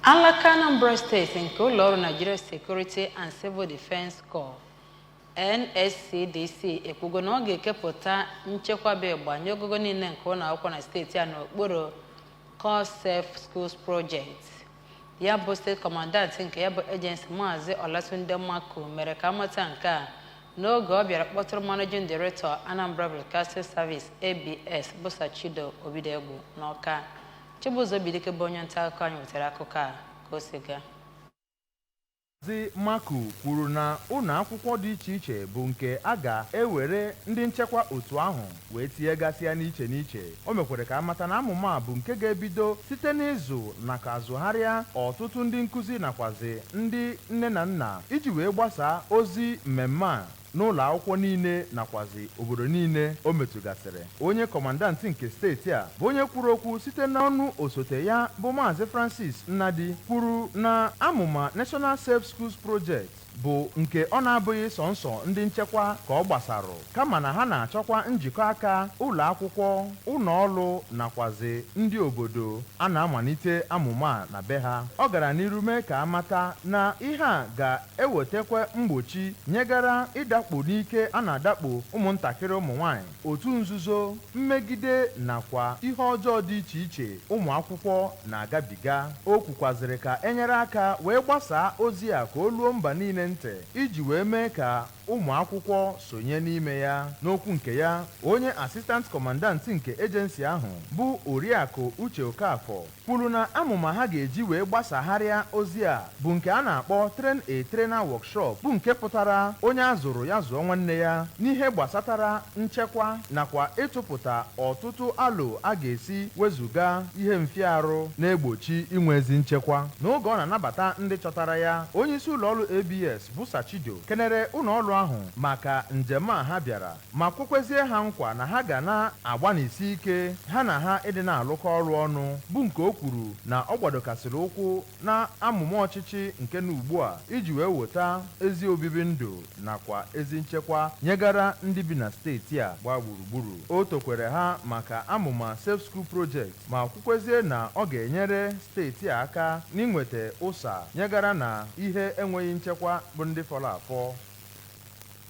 Alaka Anambra Steeti nke ụlọọrụ Nigeria Security and Civil Defense Corps NSCDC ekwugo na ọ ga-ekepụta nchekwa bụ ịgbanye ogogo niile nke ụlọ akwụkwọ na steeti a n'okpuru Core Safe Schools Project. Ya bụ steeti kọmandant nke ya bụ agency Maazị Olatunde Maku mere ka amata nke a n'oge ọ bịara kpọtụrụ Managing Director Anambra Broadcasting Service ABS bụ Sachido Obidegwu n'Ọka. Chibuzo Bidike bụ onye nta akụkọ anyị wetara akụkọ a ka o si gaa. Maazị Maku kwuru na ụlọ akwụkwọ dị iche iche bụ nke a ga-ewere ndị nchekwa otu ahụ wee tinyegasịa n'iche n'iche. O mekwere ka amata na amụma a bụ nke ga-ebido site n'izu nakwa azụgharịa ọtụtụ ndị nkụzi nakwazi ndị nne na nna iji wee gbasaa ozi mmemme a n'ụlọ akwụkwọ niile nakwazi obodo niile o metụgasịrị. Onye kọmandantị nke steeti a bụ onye kwuru okwu site n'ọnụ osote ya bụ Maazị Francis Nnadi kwuru na amụma National Safe Schools Project bụ nke ọ na-abụghị sọnsọ ndị nchekwa ka ọ gbasarụ kama na ha na-achọkwa njikọ aka ụlọ akwụkwọ, ụlọ ọrụ nakwazi ndị obodo a na-amalite amụma na be ha. Ọ gara n'iru mee ka amata na ihe a ga-ewetakwa mgbochi nyegara ịdakpo n'ike a na-adakpo ụmụntakịrị ụmụ nwanyị, otu nzuzo, mmegide nakwa ihe ọjọọ dị iche iche ụmụ akwụkwọ na-agabiga. O kwukwazịrị ka enyere aka wee gbasaa ozi a ka o luo mba niile ntị iji wee mee ka ụmụ akwụkwọ sonye n'ime ya. N'okwu nke ya, onye asistant kọmandant nke ejensi ahụ bụ Oriakụ Uche Okafọ kwuru na amụma ha ga-eji wee gbasagharịa ozi a bụ nke a na-akpọ Train a Trainer Workshop, bụ nke pụtara onye azụrụ ya zụọ nwanne ya n'ihe gbasatara nchekwa nakwa ịtụpụta ọtụtụ alo a ga-esi wezuga ihe mfiarụ na-egbochi inwe ezi nchekwa. N'oge ọ na-anabata ndị chọtara ya, onyeisi ụlọọrụ ABS bụ Sachido kenere ụlọọrụ ahụ maka njem a ha bịara ma kwekwezie ha nkwa na ha ga na-agbanisi ike ha na ha ịdị na-alụkọ ọrụ ọnụ, bụ nke o kwuru na ọ gbadokasịrị ụkwụ na amụma ọchịchị nke na ugbu a iji wee weta ezi obibi ndụ nakwa ezi nchekwa nyegara ndị bi na steeti a gbaa gburugburu. O tokwere ha maka amụma Safe School Project ma kwukwezie na ọ ga-enyere steeti a aka n'inweta ụsa nyegara na ihe enweghị nchekwa bụ ndị fọrọ afọ.